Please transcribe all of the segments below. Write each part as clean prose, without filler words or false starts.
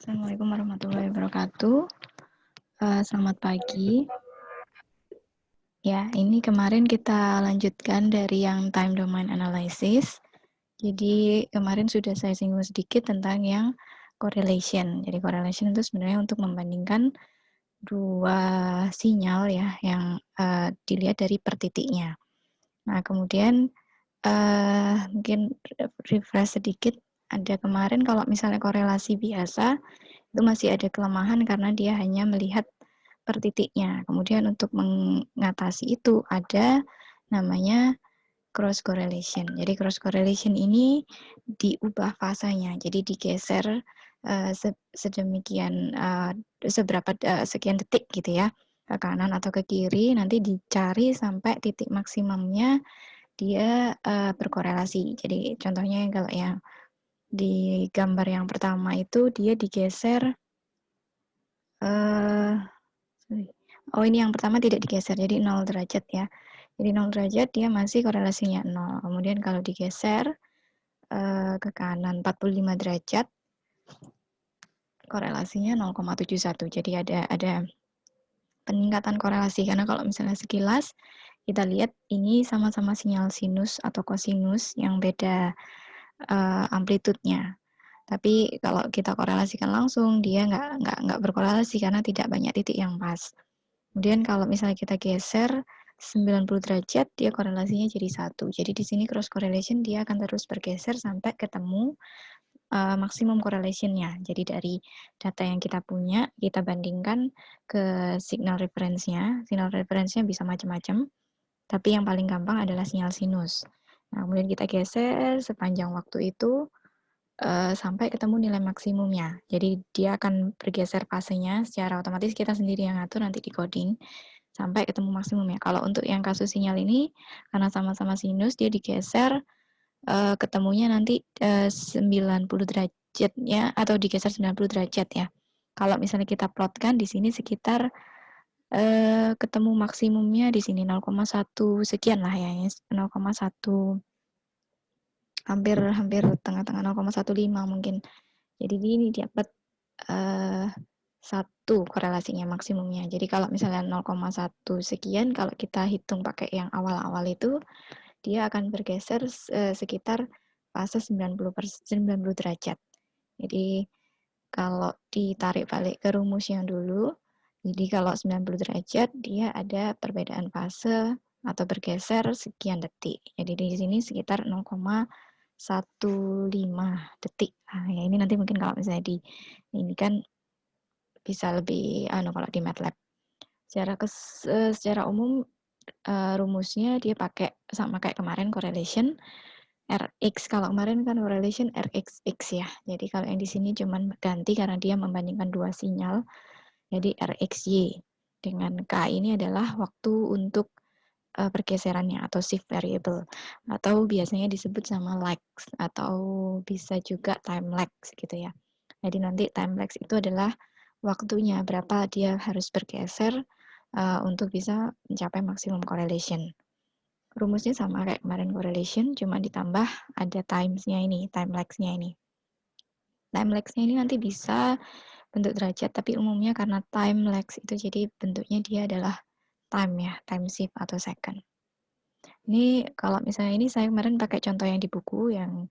Assalamualaikum warahmatullahi wabarakatuh. Selamat pagi. Ya, ini kemarin kita lanjutkan dari yang time domain analysis. Jadi kemarin sudah saya singgung sedikit tentang yang correlation. Jadi correlation itu sebenarnya untuk membandingkan dua sinyal ya yang dilihat dari per titiknya. Nah, kemudian mungkin refresh sedikit. Ada kemarin kalau misalnya korelasi biasa itu masih ada kelemahan karena dia hanya melihat per titiknya. Kemudian untuk mengatasi itu ada namanya cross correlation. Jadi cross correlation ini diubah fasanya, jadi digeser sedemikian sekian detik gitu ya, ke kanan atau ke kiri, nanti dicari sampai titik maksimumnya dia berkorelasi. Jadi contohnya kalau yang di gambar yang pertama itu dia digeser ini yang pertama tidak digeser, jadi 0 derajat ya. Jadi 0 derajat dia masih korelasinya 0. Kemudian kalau digeser ke kanan 45 derajat, korelasinya 0,71. Jadi ada peningkatan korelasi, karena kalau misalnya sekilas kita lihat ini sama-sama sinyal sinus atau kosinus yang beda amplitudenya. Tapi kalau kita korelasikan langsung, dia nggak berkorelasi karena tidak banyak titik yang pas. Kemudian kalau misalnya kita geser 90 derajat, dia korelasinya jadi 1. Jadi di sini cross correlation dia akan terus bergeser sampai ketemu maksimum correlation-nya. Jadi dari data yang kita punya, kita bandingkan ke signal reference-nya. Signal reference-nya bisa macam-macam, tapi yang paling gampang adalah sinyal sinus. Nah, kemudian kita geser sepanjang waktu itu sampai ketemu nilai maksimumnya. Jadi dia akan bergeser fasenya secara otomatis, kita sendiri yang ngatur nanti di coding sampai ketemu maksimumnya. Kalau untuk yang kasus sinyal ini karena sama-sama sinus dia digeser ketemunya nanti 90 derajatnya atau digeser 90 derajat ya. Kalau misalnya kita plotkan di sini sekitar ketemu maksimumnya di sini 0,1 sekian lah ya, 0,1 hampir tengah-tengah 0,15 mungkin. Jadi ini dapat 1 korelasinya maksimumnya. Jadi kalau misalnya 0,1 sekian, kalau kita hitung pakai yang awal-awal itu, dia akan bergeser sekitar fase 90 derajat. Jadi kalau ditarik balik ke rumus yang dulu, jadi kalau 90 derajat dia ada perbedaan fase atau bergeser sekian detik. Jadi di sini sekitar 0,15 detik. Nah, ya ini nanti mungkin kalau misalnya ini kan bisa lebih kalau di MATLAB. Secara umum rumusnya dia pakai sama kayak kemarin correlation Rx. Kalau kemarin kan correlation Rxx ya. Jadi kalau yang di sini cuman ganti karena dia membandingkan dua sinyal. Jadi Rxy. Dengan K ini adalah waktu untuk pergeserannya atau shift variable, atau biasanya disebut sama lags atau bisa juga time lags gitu ya. Jadi nanti time lags itu adalah waktunya berapa dia harus bergeser untuk bisa mencapai maksimum correlation. Rumusnya sama kayak kemarin correlation, cuma ditambah ada times-nya ini, time lags-nya ini. Time lags-nya ini nanti bisa bentuk derajat, tapi umumnya karena time lags itu jadi bentuknya dia adalah time ya, time shift atau second. Ini kalau misalnya ini saya kemarin pakai contoh yang di buku yang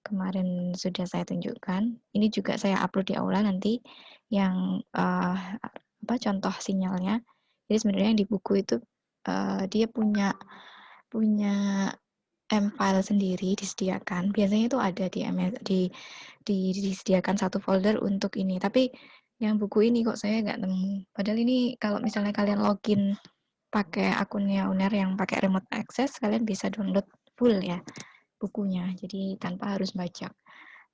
kemarin sudah saya tunjukkan. Ini juga saya upload di aula nanti yang contoh sinyalnya. Jadi sebenarnya yang di buku itu dia punya M-file sendiri disediakan. Biasanya itu ada disediakan satu folder untuk ini. Tapi yang buku ini kok saya nggak nemu. Padahal ini kalau misalnya kalian login pakai akunnya UNER yang pakai remote access, kalian bisa download full ya bukunya. Jadi tanpa harus baca.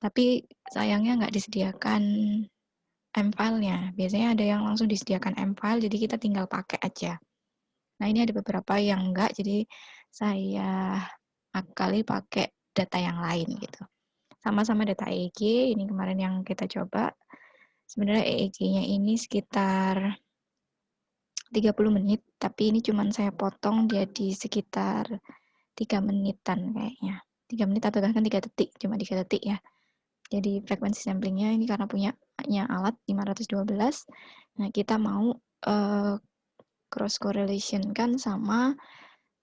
Tapi sayangnya nggak disediakan M-file-nya. Biasanya ada yang langsung disediakan M-file, jadi kita tinggal pakai aja. Nah, ini ada beberapa yang enggak, jadi saya akali pakai data yang lain gitu. Sama-sama data EEG, ini kemarin yang kita coba. Sebenarnya EEG-nya ini sekitar 30 menit, tapi ini cuma saya potong jadi sekitar 3 menitan kayaknya. 3 menit atau bahkan 3 detik, cuma 3 detik ya. Jadi frekuensi samplingnya ini karena punya punyanya alat 512. Nah, kita mau cross correlation kan sama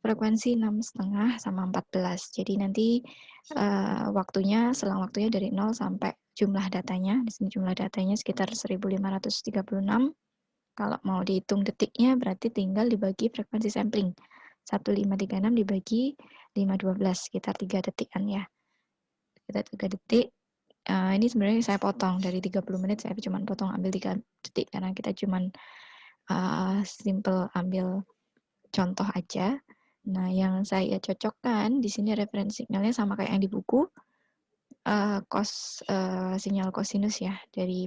frekuensi 6,5 sama 14. Jadi nanti selang waktunya dari 0 sampai jumlah datanya. Di sini jumlah datanya sekitar 1536. Kalau mau dihitung detiknya berarti tinggal dibagi frekuensi sampling. 1536 dibagi 512, sekitar 3 detikan ya. Kita 3 detik. Ini sebenarnya saya potong dari 30 menit, saya cuma potong ambil 3 detik karena kita cuma simple ambil contoh aja. Nah, yang saya cocokkan di sini referensi sinyalnya sama kayak yang di buku, sinyal kosinus ya, dari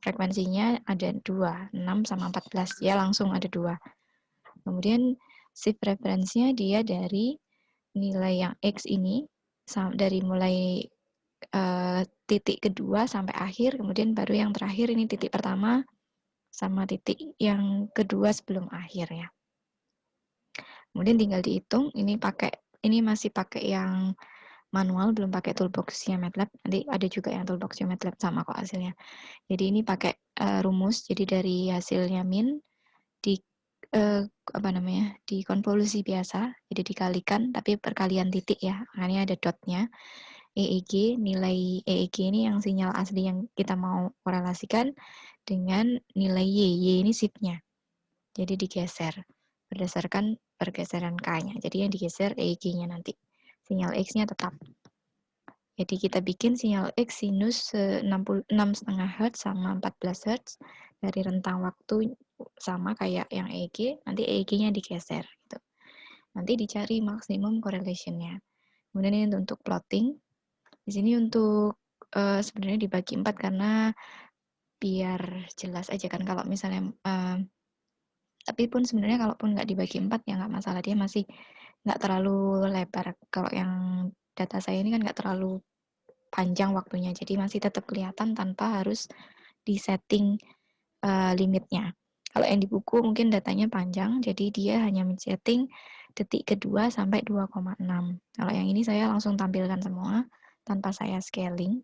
frekuensinya ada 2, 6 sama 14, ya langsung ada 2. Kemudian shift referensinya dia dari nilai yang X ini, dari mulai titik kedua sampai akhir, kemudian baru yang terakhir ini titik pertama sama titik yang kedua sebelum akhir ya. Kemudian tinggal dihitung, ini masih pakai yang manual, belum pakai toolbox-nya MATLAB. Nanti ada juga yang toolbox-nya MATLAB sama kok hasilnya. Jadi ini pakai rumus, jadi dari hasilnya min di di konvolusi biasa, jadi dikalikan tapi perkalian titik ya, makanya ada dotnya. EEG, nilai EEG ini yang sinyal asli yang kita mau korelasikan dengan nilai Y ini shift-nya. Jadi digeser berdasarkan pergeseran K-nya. Jadi yang digeser EEG-nya nanti. Sinyal X-nya tetap. Jadi kita bikin sinyal X sinus 6,5 Hz sama 14 Hz dari rentang waktu sama kayak yang EEG, nanti EEG-nya digeser gitu. Nanti dicari maksimum correlation-nya. Kemudian ini untuk plotting. Di sini untuk sebenarnya dibagi 4 karena biar jelas aja kan kalau misalnya tapi pun sebenarnya kalaupun nggak dibagi 4 ya nggak masalah, dia masih nggak terlalu lebar. Kalau yang data saya ini kan nggak terlalu panjang waktunya, jadi masih tetap kelihatan tanpa harus disetting limitnya. Kalau yang di buku mungkin datanya panjang, jadi dia hanya men-setting detik kedua sampai 2,6. Kalau yang ini saya langsung tampilkan semua tanpa saya scaling,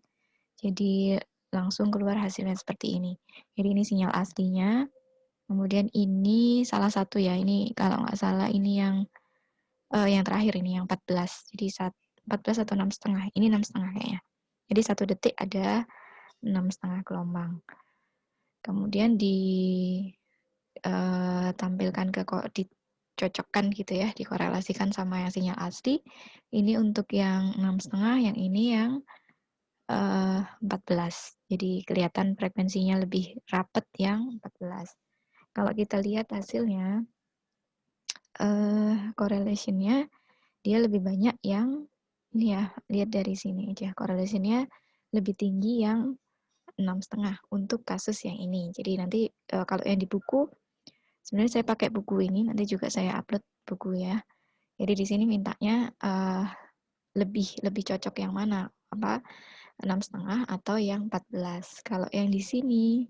jadi langsung keluar hasilnya seperti ini. Jadi ini sinyal aslinya, kemudian ini salah satu ya, ini kalau nggak salah ini yang terakhir ini yang 14, jadi 14 atau 6,5, ini 6,5 kayaknya. Jadi 1 detik ada 6,5 gelombang. Kemudian ditampilkan dicocokkan gitu ya, dikorelasikan sama yang sinyal asli. Ini untuk yang 6,5, yang ini yang 14. Jadi kelihatan frekuensinya lebih rapet yang 14. Kalau kita lihat hasilnya, correlation-nya dia lebih banyak yang ini ya, lihat dari sini aja, correlation-nya lebih tinggi yang 6,5 untuk kasus yang ini. Jadi nanti kalau yang di buku, sebenarnya saya pakai buku ini, nanti juga saya upload buku ya. Jadi di sini mintanya lebih cocok yang mana? 6,5 atau yang 14. Kalau yang di sini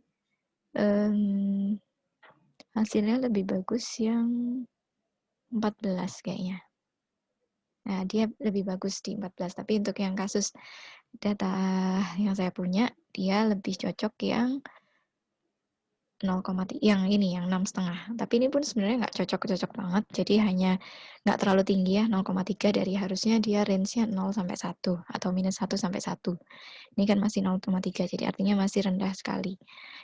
hasilnya lebih bagus yang 14 kayaknya. Nah, dia lebih bagus di 14, tapi untuk yang kasus data yang saya punya, dia lebih cocok yang 0,3, yang ini, yang 6,5. Tapi ini pun sebenarnya nggak cocok-cocok banget, jadi hanya nggak terlalu tinggi ya, 0,3 dari harusnya dia range-nya 0 sampai 1 atau minus 1 sampai 1. Ini kan masih 0,3, jadi artinya masih rendah sekali.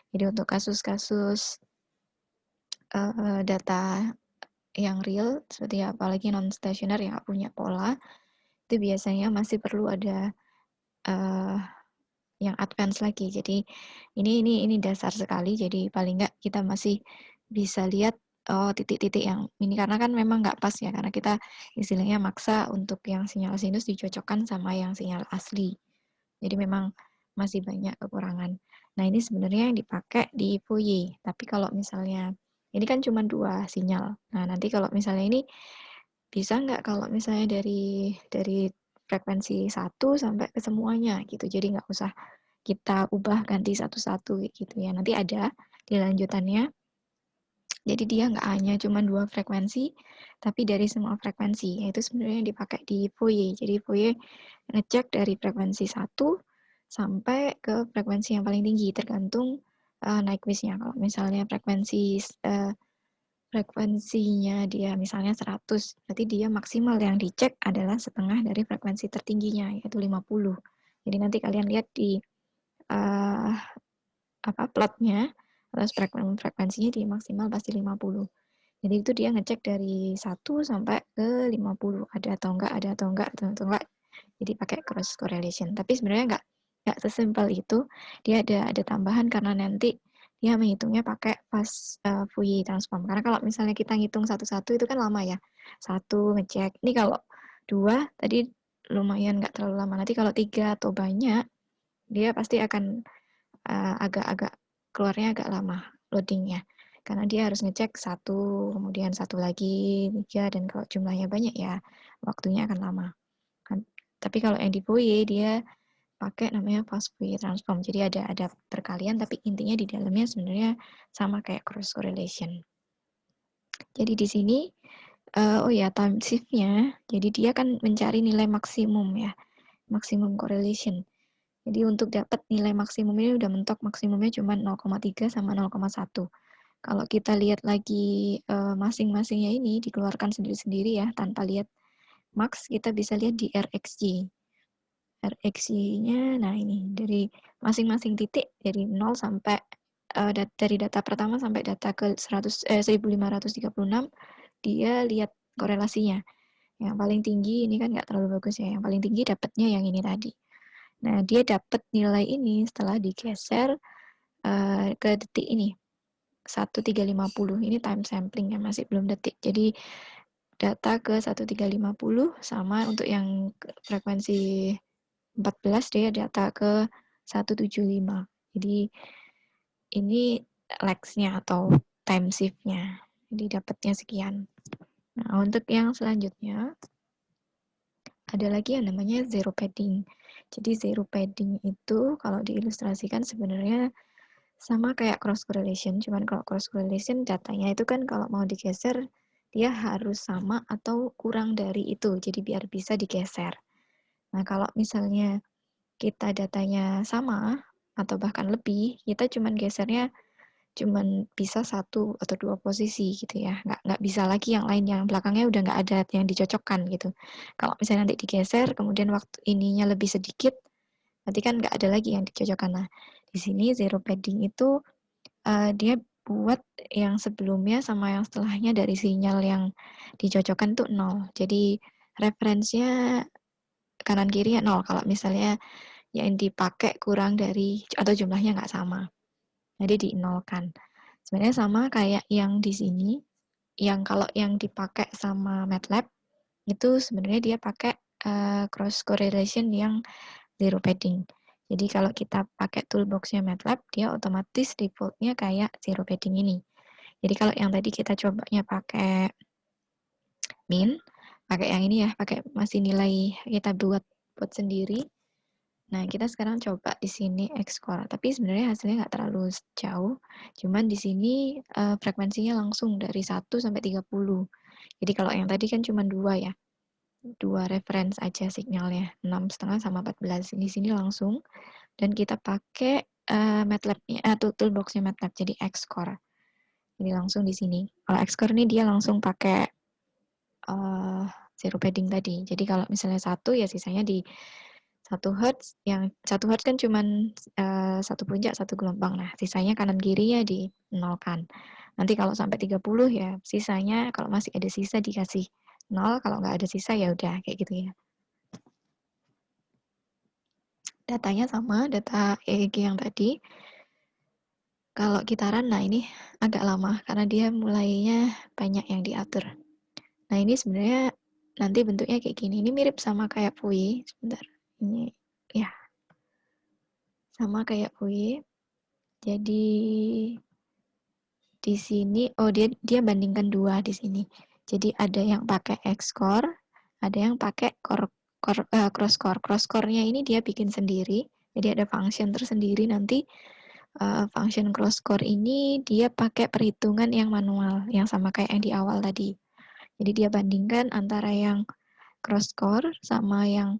Jadi untuk kasus-kasus data yang real, seperti apalagi non-stationer yang nggak punya pola, itu biasanya masih perlu ada yang advance lagi. Jadi ini dasar sekali, jadi paling nggak kita masih bisa lihat titik-titik yang ini, karena kan memang nggak pas ya, karena kita istilahnya maksa untuk yang sinyal sinus dicocokkan sama yang sinyal asli. Jadi memang masih banyak kekurangan. Nah, ini sebenarnya yang dipakai di Fourier. Tapi kalau misalnya ini kan cuma 2 sinyal. Nah, nanti kalau misalnya ini bisa nggak kalau misalnya dari frekuensi 1 sampai ke semuanya gitu. Jadi nggak usah kita ubah ganti satu-satu gitu ya. Nanti ada di lanjutannya. Jadi dia nggak hanya cuma 2 frekuensi, tapi dari semua frekuensi. Itu sebenarnya yang dipakai di Fourier. Jadi Fourier ngecek dari frekuensi 1 sampai ke frekuensi yang paling tinggi, tergantung Nyquist-nya. Kalau misalnya frekuensinya dia misalnya 100, berarti dia maksimal yang dicek adalah setengah dari frekuensi tertingginya, yaitu 50. Jadi nanti kalian lihat di plotnya, terus frekuensinya di maksimal pasti 50. Jadi itu dia ngecek dari 1 sampai ke 50, ada atau enggak. Jadi pakai cross correlation. Tapi sebenarnya enggak sesimpel itu. Dia ada tambahan karena nanti dia menghitungnya pakai fast Fourier transform. Karena kalau misalnya kita ngitung satu-satu itu kan lama ya. Satu ngecek. Ini kalau 2 tadi lumayan enggak terlalu lama. Nanti kalau 3 atau banyak, dia pasti akan agak keluarnya agak lama loadingnya. Karena dia harus ngecek satu, kemudian satu lagi, 3, dan kalau jumlahnya banyak ya waktunya akan lama. Tapi kalau yang di Fourier dia pakai namanya fast Fourier transform. Jadi ada perkalian tapi intinya di dalamnya sebenarnya sama kayak cross correlation. Jadi di sini time shift-nya, jadi dia kan mencari nilai maksimum ya, maksimum correlation. Jadi untuk dapat nilai maksimum ini udah mentok maksimumnya cuma 0,3 sama 0,1. Kalau kita lihat lagi masing-masingnya ini dikeluarkan sendiri-sendiri ya, tanpa lihat max, kita bisa lihat di RxJ. RxJ-nya, nah ini dari masing-masing titik dari 0 sampai dari data pertama sampai data ke 1536, dia lihat korelasinya. Yang paling tinggi ini kan nggak terlalu bagus ya, yang paling tinggi dapatnya yang ini tadi. Nah, dia dapat nilai ini setelah digeser ke detik ini, 1350. Ini time sampling ya, masih belum detik. Jadi data ke 1350 sama untuk yang frekuensi 14 dia data ke 175. Jadi ini lags-nya atau time shift-nya. Jadi dapatnya sekian. Nah, untuk yang selanjutnya ada lagi yang namanya zero padding. Jadi zero padding itu kalau diilustrasikan sebenarnya sama kayak cross correlation, cuman kalau cross correlation datanya itu kan kalau mau digeser dia harus sama atau kurang dari itu, jadi biar bisa digeser. Nah, kalau misalnya kita datanya sama atau bahkan lebih, kita cuman gesernya cuman bisa 1 atau 2 posisi gitu ya, nggak bisa lagi yang lain, yang belakangnya udah nggak ada yang dicocokkan gitu. Kalau misalnya nanti digeser, kemudian waktu ininya lebih sedikit, berarti kan nggak ada lagi yang dicocokkan. Nah, di sini zero padding itu dia buat yang sebelumnya sama yang setelahnya dari sinyal yang dicocokkan tuh 0. Jadi referensinya kanan kiri ya 0 kalau misalnya yang dipakai kurang dari atau jumlahnya nggak sama. Jadi di-nolkan. Sebenarnya sama kayak yang di sini, yang kalau yang dipakai sama MATLAB itu sebenarnya dia pakai cross correlation yang zero padding. Jadi kalau kita pakai toolbox-nya MATLAB, dia otomatis default-nya kayak zero padding ini. Jadi kalau yang tadi kita cobanya pakai min, pakai yang ini ya, pakai masih nilai kita buat sendiri. Nah, kita sekarang coba di sini Xcore, tapi sebenarnya hasilnya nggak terlalu jauh. Cuman di sini frekuensinya langsung dari 1 sampai 30. Jadi kalau yang tadi kan cuma 2 ya. 2 reference aja signalnya, 6,5 sama 14. Di sini langsung dan kita pakai MATLAB-nya atau toolbox-nya MATLAB jadi Xcore. Jadi langsung di sini. Kalau Xcore ini dia langsung pakai zero padding tadi. Jadi kalau misalnya 1 ya sisanya di 1 Hz, yang 1 Hz kan cuman satu puncak, satu gelombang. Nah, sisanya kanan kirinya di nolkan. Nanti kalau sampai 30 ya sisanya kalau masih ada sisa dikasih 0, kalau nggak ada sisa ya udah kayak gitu ya. Datanya sama, data EEG yang tadi. Kalau gitaran, nah ini agak lama karena dia mulainya banyak yang diatur. Nah, ini sebenarnya nanti bentuknya kayak gini. Ini mirip sama kayak Fourier. Sebentar. Ini ya. Sama kayak Fourier. Jadi di sini dia bandingkan 2 di sini. Jadi ada yang pakai Xcore, ada yang pakai crosscore. Crosscore-nya ini dia bikin sendiri. Jadi ada function tersendiri nanti. Function crosscore ini dia pakai perhitungan yang manual, yang sama kayak yang di awal tadi. Jadi dia bandingkan antara yang crosscore sama yang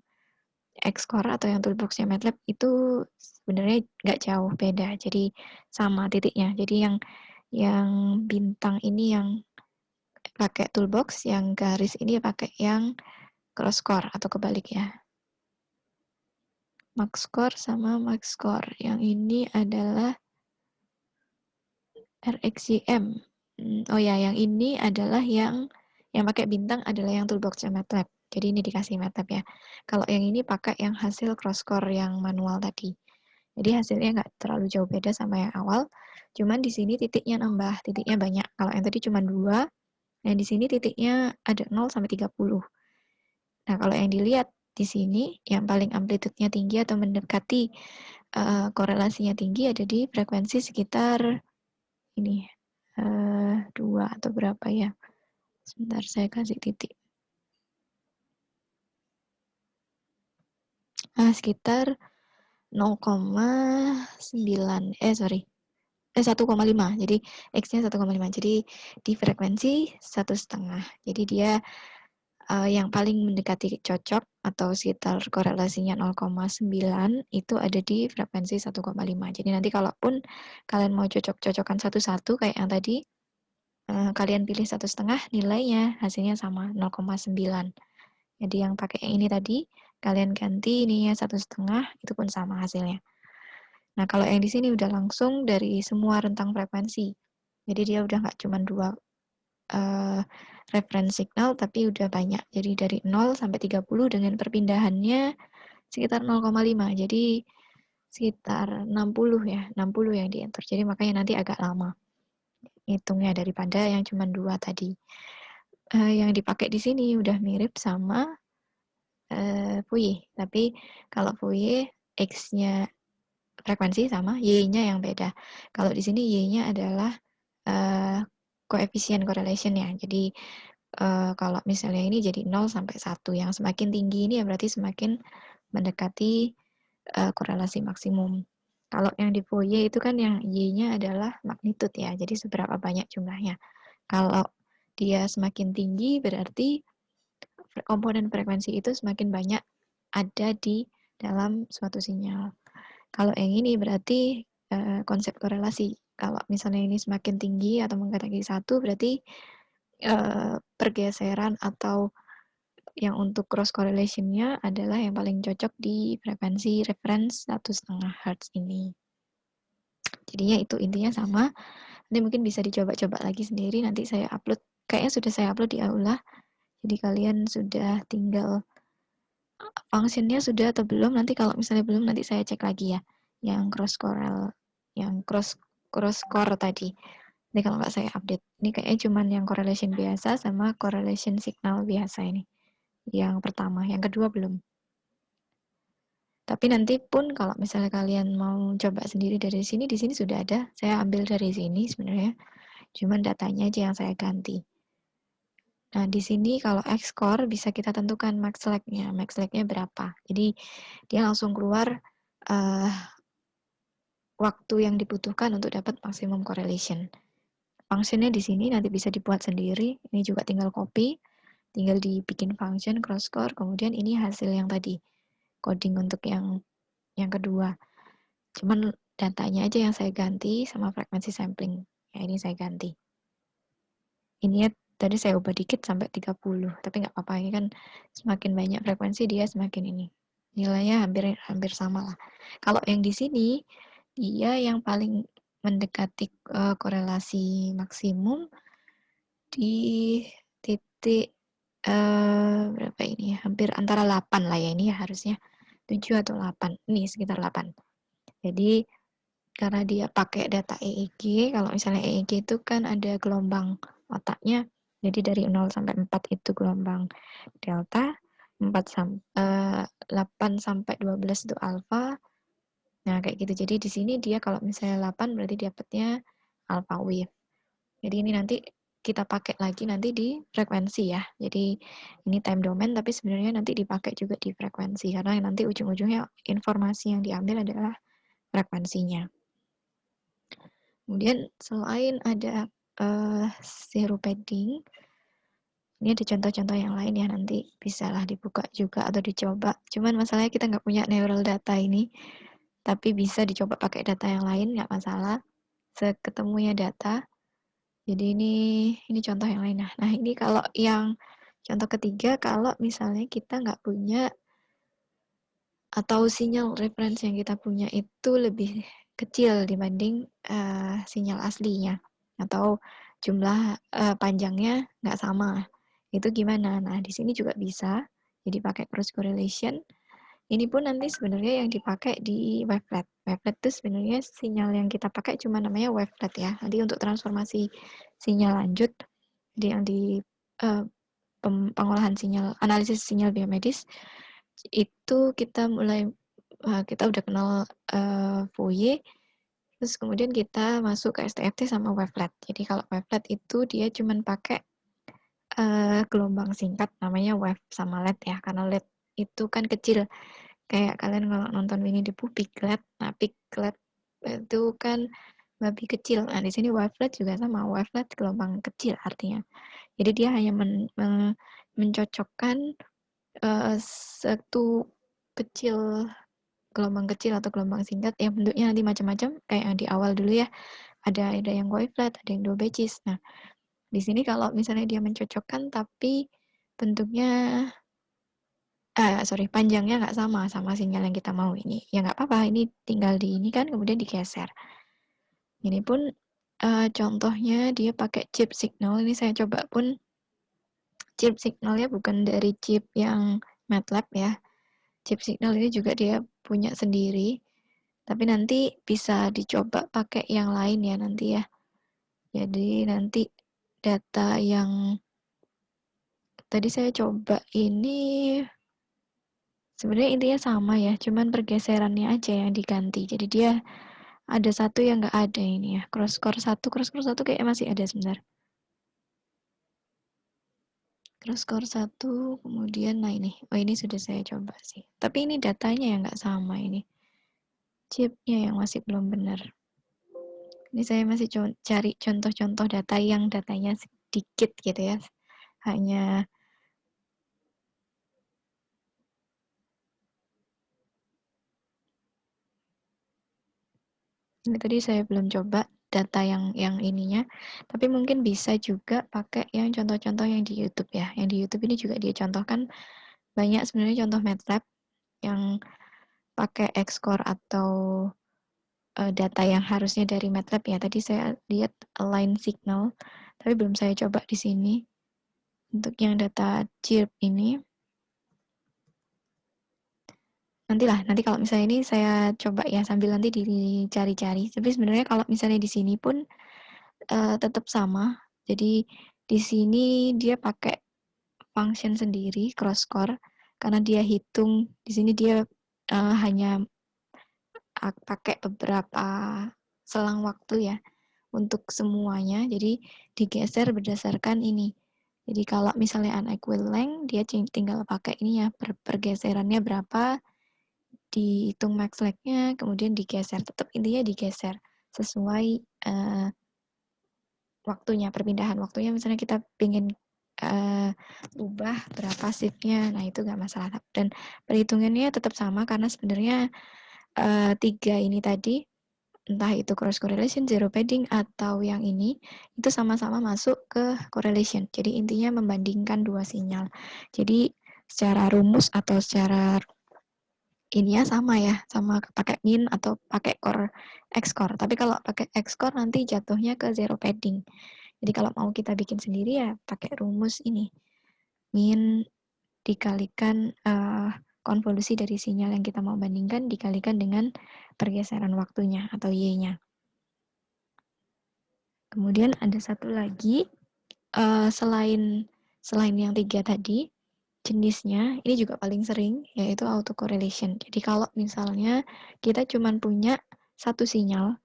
Xcore atau yang toolbox-nya MATLAB itu sebenarnya nggak jauh beda, jadi sama titiknya. Jadi yang bintang ini yang pakai toolbox, yang garis ini pakai yang crosscore atau kebalik ya. Maxcore sama Maxcore. Yang ini adalah RxJM. Oh ya, yang ini adalah yang pakai bintang adalah yang toolbox MATLAB. Jadi ini dikasih MATLAB ya. Kalau yang ini pakai yang hasil crosscore yang manual tadi. Jadi hasilnya nggak terlalu jauh beda sama yang awal. Cuman di sini titiknya nambah, titiknya banyak. Kalau yang tadi cuma 2, nah di sini titiknya ada 0 sampai 30. Nah, kalau yang dilihat di sini, yang paling amplitudenya tinggi atau mendekati korelasinya tinggi ada di frekuensi sekitar ini 2 atau berapa ya. Sebentar saya kasih titik. Sekitar 0,9 sorry 1,5. Jadi X-nya 1,5. Jadi di frekuensi 1,5. Jadi dia yang paling mendekati cocok atau sekitar korelasinya 0,9 itu ada di frekuensi 1,5. Jadi nanti kalaupun kalian mau cocok-cocokan satu-satu kayak yang tadi, kalian pilih 1,5 nilainya hasilnya sama 0,9. Jadi yang pakai yang ini tadi kalian ganti ininya 1,5 itu pun sama hasilnya. Nah kalau yang di sini udah langsung dari semua rentang frekuensi. Jadi dia udah nggak cuma 2 reference signal tapi udah banyak. Jadi dari 0 sampai 30 dengan perpindahannya sekitar 0,5. Jadi sekitar 60 ya, 60 yang diatur. Jadi makanya nanti agak lama hitungnya daripada yang cuma 2 tadi. Yang dipakai di sini udah mirip sama Fourier, tapi kalau Fourier X-nya frekuensi sama, Y-nya yang beda. Kalau di sini Y-nya adalah koefisien correlation ya. Jadi kalau misalnya ini jadi 0 sampai 1, yang semakin tinggi ini ya berarti semakin mendekati korelasi maksimum. Kalau yang di Fourier itu kan yang Y-nya adalah magnitude ya, jadi seberapa banyak jumlahnya. Kalau dia semakin tinggi berarti komponen frekuensi itu semakin banyak ada di dalam suatu sinyal. Kalau yang ini berarti konsep korelasi. Kalau misalnya ini semakin tinggi atau mendekati 1 berarti pergeseran atau yang untuk cross correlation-nya adalah yang paling cocok di frekuensi reference 1,5 Hz ini. Jadinya itu intinya sama. Nanti mungkin bisa dicoba-coba lagi sendiri. Nanti saya upload. Kayaknya sudah saya upload di aula. Jadi kalian sudah tinggal functionnya sudah atau belum. Nanti kalau misalnya belum, nanti saya cek lagi ya. Yang cross core tadi. Ini kalau nggak saya update. Ini kayaknya cuman yang correlation biasa sama correlation signal biasa ini. Yang pertama, yang kedua belum. Tapi nanti pun kalau misalnya kalian mau coba sendiri dari sini, di sini sudah ada. Saya ambil dari sini sebenarnya. Cuman datanya aja yang saya ganti. Nah, di sini kalau Xcore bisa kita tentukan max lag-nya. Max lag-nya berapa. Jadi dia langsung keluar waktu yang dibutuhkan untuk dapat maximum correlation. Functionnya di sini nanti bisa dibuat sendiri. Ini juga tinggal copy, tinggal dibikin function crosscore. Kemudian ini hasil yang tadi, coding untuk yang kedua. Cuman datanya aja yang saya ganti sama frekuensi sampling. Ya ini saya ganti. Ini ya tadi saya ubah dikit sampai 30, tapi nggak apa-apa, ini kan semakin banyak frekuensi dia semakin ini. Nilainya hampir sama lah. Kalau yang di sini dia yang paling mendekati korelasi maksimum di titik berapa ini ya? Hampir antara 8 lah ya ini ya harusnya. 7 atau 8. Ini sekitar 8. Jadi karena dia pakai data EEG, kalau misalnya EEG itu kan ada gelombang otaknya, jadi dari 0 sampai 4 itu gelombang delta, 8 sampai 12 itu alfa. Nah, kayak gitu. Jadi di sini dia kalau misalnya 8 berarti dapatnya alpha wave. Jadi ini nanti kita pakai lagi nanti di frekuensi ya. Jadi ini time domain tapi sebenarnya nanti dipakai juga di frekuensi karena nanti ujung-ujungnya informasi yang diambil adalah frekuensinya. Kemudian selain ada zero padding, Ini ada contoh-contoh yang lain ya, nanti bisalah dibuka juga atau dicoba. Cuman masalahnya kita nggak punya neural data ini, tapi bisa dicoba pakai data yang lain, nggak masalah. Seketemunya data. Jadi ini contoh yang lain. Nah, ini kalau yang contoh ketiga, kalau misalnya kita nggak punya atau sinyal referensi yang kita punya itu lebih kecil dibanding sinyal aslinya atau jumlah panjangnya nggak sama. Itu gimana? Nah, di sini juga bisa. Jadi pakai cross correlation. Ini pun nanti sebenarnya yang dipakai di wavelet. Wavelet itu sebenarnya sinyal yang kita pakai cuma namanya wavelet ya. Nanti untuk transformasi sinyal lanjut, jadi yang di pengolahan sinyal, analisis sinyal biomedis, itu kita udah kenal Fourier, terus kemudian kita masuk ke STFT sama wavelet. Jadi kalau wavelet itu dia cuma pakai gelombang singkat namanya wave sama LED ya, karena LED itu kan kecil. Kayak kalian kalau nonton Winnie the Pooh, Piglet. Nah, Piglet itu kan babi kecil. Nah, di sini wavelet juga sama, wavelet gelombang kecil artinya. Jadi dia hanya mencocokkan satu kecil gelombang kecil atau gelombang singkat yang bentuknya nanti macam-macam kayak yang di awal dulu ya. Ada yang wavelet, ada yang double batches. Nah, di sini kalau misalnya dia mencocokkan tapi bentuknya panjangnya nggak sama sinyal yang kita mau ini. Ya nggak apa-apa, ini tinggal di ini kan kemudian digeser. Ini pun contohnya dia pakai chip signal. Ini saya coba pun chip signalnya bukan dari chip yang MATLAB ya. Chip signal ini juga dia punya sendiri. Tapi nanti bisa dicoba pakai yang lain ya nanti ya. Jadi nanti data yang tadi saya coba ini sebenarnya intinya sama ya, cuman pergeserannya aja yang diganti. Jadi dia ada satu yang nggak ada ini ya. Cross core satu kayak masih ada sebentar. Cross core satu, kemudian nah ini. Oh ini sudah saya coba sih. Tapi ini datanya yang nggak sama ini. Chipnya yang masih belum benar. Ini saya masih cari contoh-contoh data yang datanya sedikit gitu ya. Hanya ini tadi saya belum coba data yang ininya, tapi mungkin bisa juga pakai yang contoh-contoh yang di YouTube ya. Yang di YouTube ini juga dia contohkan banyak sebenarnya contoh MATLAB yang pakai Xcore atau data yang harusnya dari MATLAB ya. Tadi saya lihat align signal, tapi belum saya coba di sini. Untuk yang data chirp ini, nanti kalau misalnya ini saya coba ya sambil nanti dicari-cari. Tapi sebenarnya kalau misalnya di sini pun tetap sama. Jadi di sini dia pakai function sendiri cross core karena dia hitung di sini dia hanya pakai beberapa selang waktu ya untuk semuanya. Jadi digeser berdasarkan ini. Jadi kalau misalnya unequal length dia tinggal pakai ini ya pergeserannya berapa, dihitung max length-nya kemudian digeser. Tetap intinya digeser sesuai waktunya, perpindahan waktunya. Misalnya kita pengen ubah berapa shift-nya, nah itu nggak masalah. Dan perhitungannya tetap sama karena sebenarnya tiga ini tadi, entah itu cross correlation, zero padding, atau yang ini, itu sama-sama masuk ke correlation. Jadi intinya membandingkan dua sinyal. Jadi secara rumus atau secara ininya sama ya, sama pakai min atau pakai core X core. Tapi kalau pakai X core nanti jatuhnya ke zero padding. Jadi kalau mau kita bikin sendiri ya pakai rumus ini. Min dikalikan konvolusi dari sinyal yang kita mau bandingkan dikalikan dengan pergeseran waktunya atau Y-nya. Kemudian ada satu lagi selain yang tiga tadi, jenisnya ini juga paling sering yaitu autocorrelation. Jadi kalau misalnya kita cuma punya satu sinyal,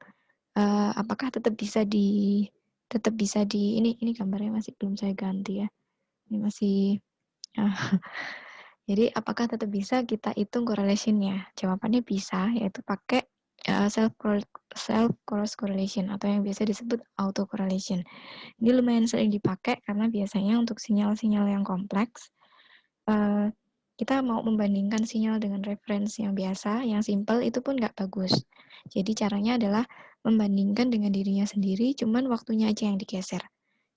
apakah tetap bisa ini gambarnya masih belum saya ganti ya. Ini masih jadi apakah tetap bisa kita hitung correlation-nya? Jawabannya bisa, yaitu pakai self cross correlation atau yang biasa disebut auto correlation. Ini lumayan sering dipakai karena biasanya untuk sinyal-sinyal yang kompleks kita mau membandingkan sinyal dengan referensi yang biasa, yang simple itu pun nggak bagus. Jadi caranya adalah membandingkan dengan dirinya sendiri, cuman waktunya aja yang digeser.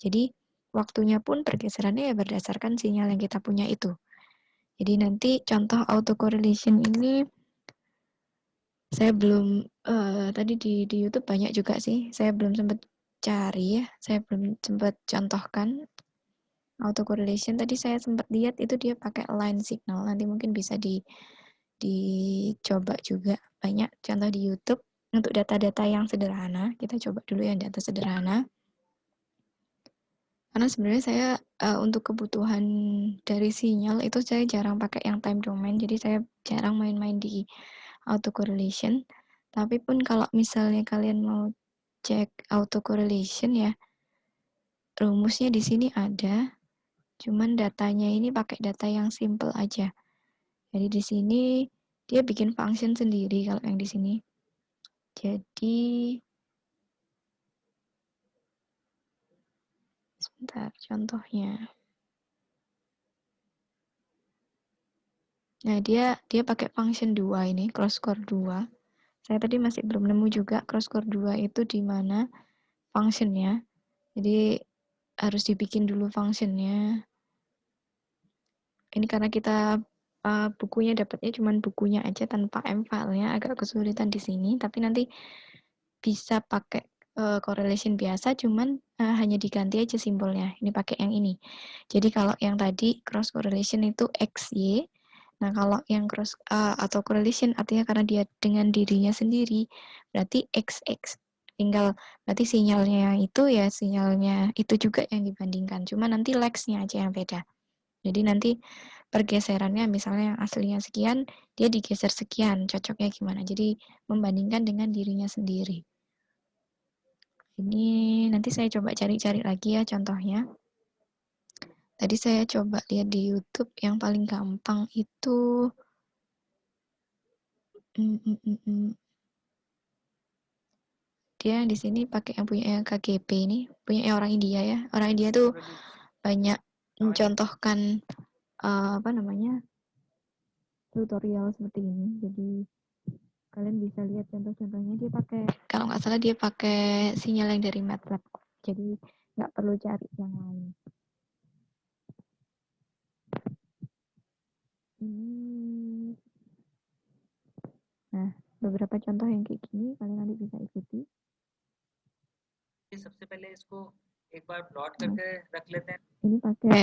Jadi waktunya pun pergeserannya ya berdasarkan sinyal yang kita punya itu. Jadi nanti contoh autocorrelation ini saya belum tadi di YouTube banyak juga sih. Saya belum sempat cari ya, saya belum sempat contohkan. Autocorrelation tadi saya sempat lihat itu dia pakai line signal. Nanti mungkin bisa dicoba juga. Banyak contoh di YouTube untuk data-data yang sederhana. Kita coba dulu yang data sederhana. Karena sebenarnya saya untuk kebutuhan dari sinyal itu saya jarang pakai yang time domain. Jadi saya jarang main-main di autocorrelation. Tapi pun kalau misalnya kalian mau cek autocorrelation ya, rumusnya di sini ada. Cuman datanya ini pakai data yang simple aja. Jadi di sini dia bikin function sendiri kalau yang di sini. Jadi sebentar contohnya. Nah, dia pakai function 2 ini, cross core 2. Saya tadi masih belum nemu juga cross core 2 itu di mana functionnya. Jadi harus dibikin dulu functionnya. Ini karena kita bukunya dapatnya cuma bukunya aja tanpa M-file-nya, agak kesulitan di sini. Tapi nanti bisa pakai correlation biasa, cuman hanya diganti aja simbolnya. Ini pakai yang ini. Jadi kalau yang tadi cross correlation itu XY. Nah kalau yang cross atau correlation artinya karena dia dengan dirinya sendiri, berarti XX. Tinggal berarti sinyalnya itu ya sinyalnya itu juga yang dibandingkan. Cuma nanti lags-nya aja yang beda. Jadi nanti pergeserannya misalnya yang aslinya sekian, dia digeser sekian, cocoknya gimana. Jadi membandingkan dengan dirinya sendiri. Ini nanti saya coba cari-cari lagi ya contohnya. Tadi saya coba lihat di YouTube yang paling gampang itu dia di sini pakai yang punya KGP ini, punya orang India ya. Orang India tuh banyak mencontohkan tutorial seperti ini. Jadi kalian bisa lihat contoh-contohnya dia pakai, kalau nggak salah dia pakai sinyal yang dari MATLAB. Jadi nggak perlu cari yang lain. Nah, beberapa contoh yang kayak gini kalian nanti bisa ikuti. सबसे पहले इसको एक bar plot करके रख लेते हैं. Ini pakai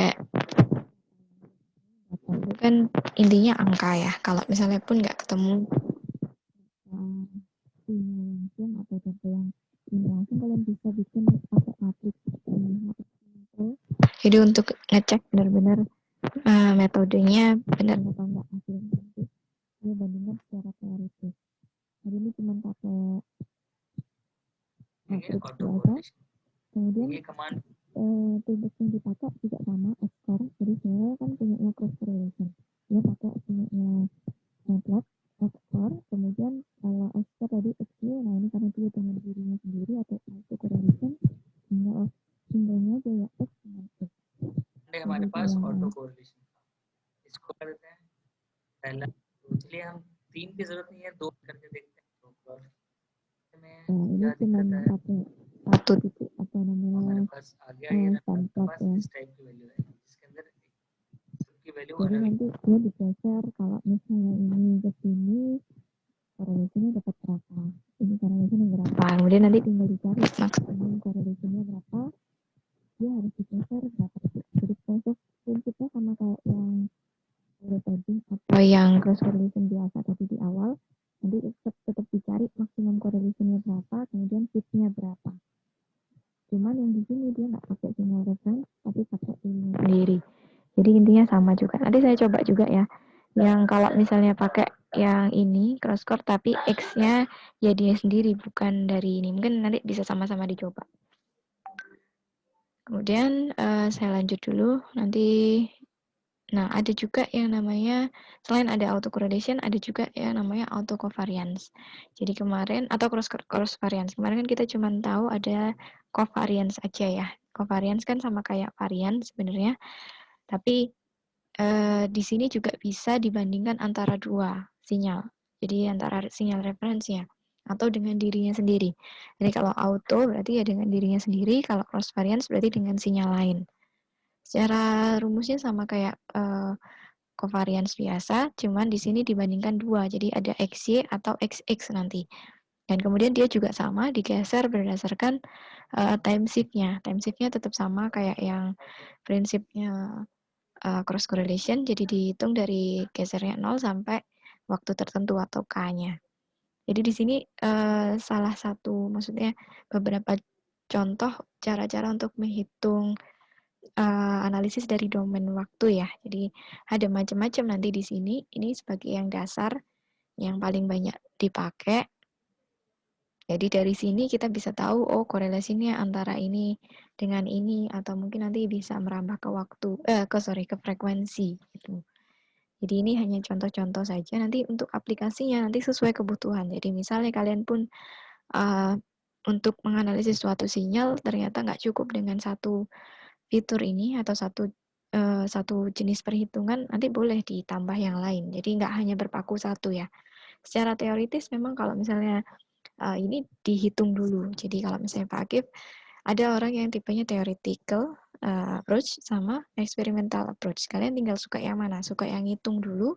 kan intinya angka ya. Kalau misalnya pun nggak ketemu langsung atau data yang ini langsung, kalian bisa bikin pakai matriks seperti ini. Jadi untuk ngecek benar-benar metodenya benar atau enggak hasilnya, nanti dia bandingkan secara teoritis. Jadi ini cuma pakai matriks biasa. Kemudian tables yang dipakai juga sama, XOR. Jadi saya kan punya cross correlation. Dia pakai punya MATLAB, XOR. Kemudian kalau XOR tadi XY, nah ini karena dia dengan dirinya sendiri atau auto correlation, tinggal simbolnya aja ya X dengan X. हमारे पास auto correlation इसको कर देते हैं पहला. इसलिए हम 3 की जरूरत नहीं है, 2 करके देखते हैं. Ini cuma pakai satu titik apa namanya template ya. Jadi nanti dia digeser kalau misalnya ini ke sini korelasinya dapat berapa, ini korelasinya berapa, kemudian nanti tinggal dicari maksimum korelasinya berapa, dia harus digeser berapa detik. Jadi proses prinsipnya sama kayak yang tadi atau yang cross correlation biasa tadi di awal. Nanti tetap dicari maksimum korelasinya berapa, kemudian fitnya berapa. Cuman yang di sini dia nggak pakai sinyal reference, tapi pakai sinyal sendiri. Jadi intinya sama juga. Nanti saya coba juga ya. Yang kalau misalnya pakai yang ini cross core tapi X-nya ya dia sendiri bukan dari ini. Mungkin nanti bisa sama-sama dicoba. Kemudian saya lanjut dulu. Nanti Nah, ada juga yang namanya, selain ada autocorrelation, ada juga yang namanya autocovariance. Jadi kemarin, atau cross variance. Kemarin kan kita cuma tahu ada covariance aja ya. Covariance kan sama kayak varian sebenarnya, tapi di sini juga bisa dibandingkan antara dua sinyal. Jadi antara sinyal referensinya atau dengan dirinya sendiri. Jadi kalau auto berarti ya dengan dirinya sendiri, kalau cross variance berarti dengan sinyal lain. Secara rumusnya sama kayak covariance biasa, cuman di sini dibandingkan dua, jadi ada XY atau XX nanti. Dan kemudian dia juga sama digeser berdasarkan time shift-nya. Time shift-nya tetap sama kayak yang prinsipnya cross correlation, jadi dihitung dari gesernya 0 sampai waktu tertentu atau K-nya. Jadi di sini salah satu, maksudnya beberapa contoh cara-cara untuk menghitung analisis dari domain waktu ya. Jadi ada macam-macam nanti di sini. Ini sebagai yang dasar yang paling banyak dipakai. Jadi dari sini kita bisa tahu oh korelasinya antara ini dengan ini atau mungkin nanti bisa merambah ke waktu ke frekuensi gitu. Jadi ini hanya contoh-contoh saja, nanti untuk aplikasinya nanti sesuai kebutuhan. Jadi misalnya kalian pun untuk menganalisis suatu sinyal ternyata nggak cukup dengan satu fitur ini atau satu jenis perhitungan, nanti boleh ditambah yang lain. Jadi nggak hanya berpaku satu ya. Secara teoritis memang kalau misalnya ini dihitung dulu. Jadi kalau misalnya Pak Akif, ada orang yang tipenya theoretical approach sama experimental approach. Kalian tinggal suka yang mana? Suka yang ngitung dulu,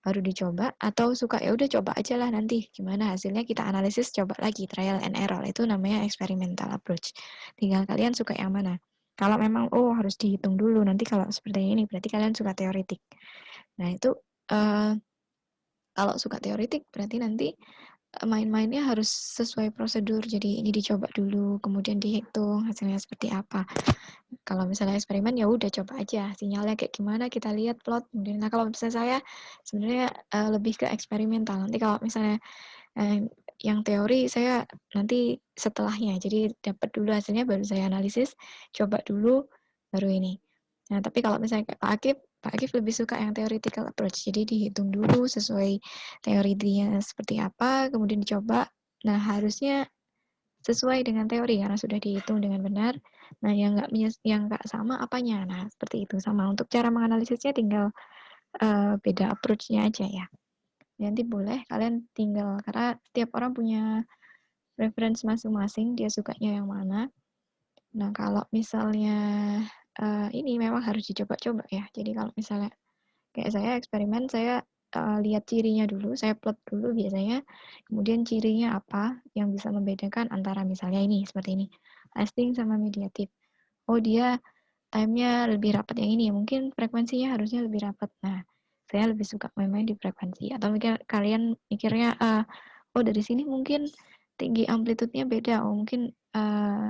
baru dicoba, atau suka ya udah coba aja lah nanti gimana hasilnya kita analisis, coba lagi trial and error. Itu namanya experimental approach. Tinggal kalian suka yang mana. Kalau memang oh harus dihitung dulu, nanti kalau seperti ini berarti kalian suka teoretik. Nah itu kalau suka teoretik berarti nanti main-mainnya harus sesuai prosedur. Jadi ini dicoba dulu, kemudian dihitung hasilnya seperti apa. Kalau misalnya eksperimen ya udah coba aja sinyalnya kayak gimana, kita lihat plot. Kemudian nah kalau misalnya saya sebenarnya lebih ke eksperimental. Nanti kalau misalnya yang teori saya nanti setelahnya. Jadi dapat dulu hasilnya baru saya analisis, coba dulu baru ini. Nah, tapi kalau misalnya Pak Akif lebih suka yang theoretical approach. Jadi dihitung dulu sesuai teorinya seperti apa, kemudian dicoba. Nah, harusnya sesuai dengan teori karena sudah dihitung dengan benar. Nah, yang nggak sama apanya? Nah, seperti itu sama. Untuk cara menganalisisnya tinggal beda approach-nya aja ya. Nanti boleh kalian tinggal karena setiap orang punya preference masing-masing, dia sukanya yang mana. Nah, kalau misalnya ini memang harus dicoba-coba ya. Jadi kalau misalnya kayak saya eksperimen, saya lihat cirinya dulu, saya plot dulu biasanya, kemudian cirinya apa yang bisa membedakan antara misalnya ini, seperti ini, resting sama mediatif. Oh dia time-nya lebih rapat yang ini, mungkin frekuensinya harusnya lebih rapat. Nah, saya lebih suka main-main di frekuensi. Atau mungkin kalian mikirnya, oh dari sini mungkin tinggi amplitudenya beda, oh mungkin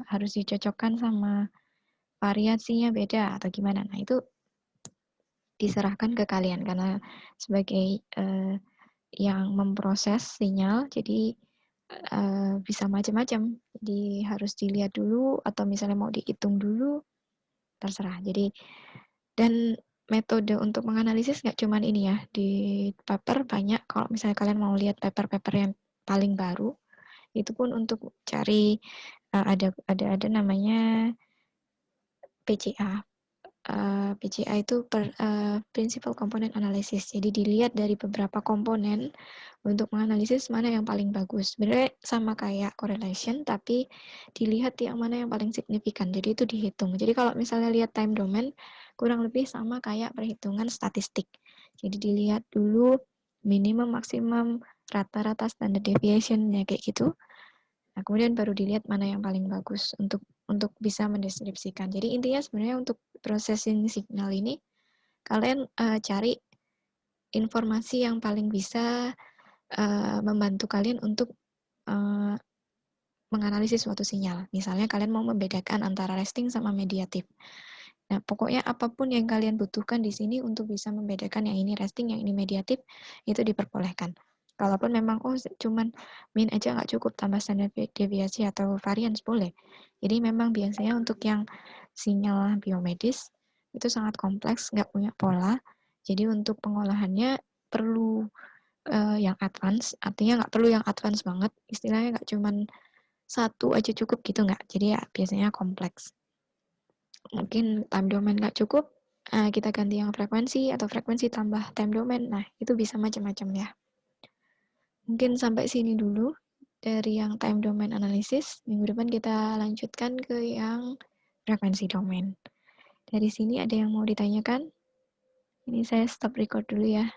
harus dicocokkan sama variasinya beda atau gimana. Nah itu diserahkan ke kalian karena sebagai yang memproses sinyal, jadi bisa macam-macam. Jadi harus dilihat dulu atau misalnya mau dihitung dulu, terserah. Jadi dan metode untuk menganalisis nggak cuman ini ya, di paper banyak. Kalau misalnya kalian mau lihat paper-paper yang paling baru, itu pun untuk cari ada namanya PCA. PCA itu Principal Component Analysis. Jadi dilihat dari beberapa komponen untuk menganalisis mana yang paling bagus. Sebenarnya sama kayak correlation, tapi dilihat yang mana yang paling signifikan. Jadi itu dihitung. Jadi kalau misalnya lihat time domain, kurang lebih sama kayak perhitungan statistik. Jadi dilihat dulu minimum, maksimum, rata-rata, standard deviation-nya kayak gitu. Nah, kemudian baru dilihat mana yang paling bagus untuk bisa mendeskripsikan. Jadi intinya sebenarnya untuk processing signal ini kalian cari informasi yang paling bisa membantu kalian untuk menganalisis suatu sinyal. Misalnya kalian mau membedakan antara resting sama mediatif. Nah, pokoknya apapun yang kalian butuhkan di sini untuk bisa membedakan yang ini resting, yang ini mediatif, itu diperbolehkan. Kalaupun memang cuman min aja nggak cukup, tambah standar deviasi atau variance boleh. Jadi memang biasanya untuk yang sinyal biomedis itu sangat kompleks, nggak punya pola. Jadi untuk pengolahannya perlu yang advance, artinya nggak perlu yang advance banget, istilahnya nggak cuman satu aja cukup gitu nggak, jadi ya biasanya kompleks. Mungkin time domain nggak cukup, kita ganti yang frekuensi atau frekuensi tambah time domain, nah itu bisa macam-macam ya. Mungkin sampai sini dulu dari yang time domain analysis, minggu depan kita lanjutkan ke yang frekuensi domain. Dari sini ada yang mau ditanyakan? Ini saya stop record dulu ya.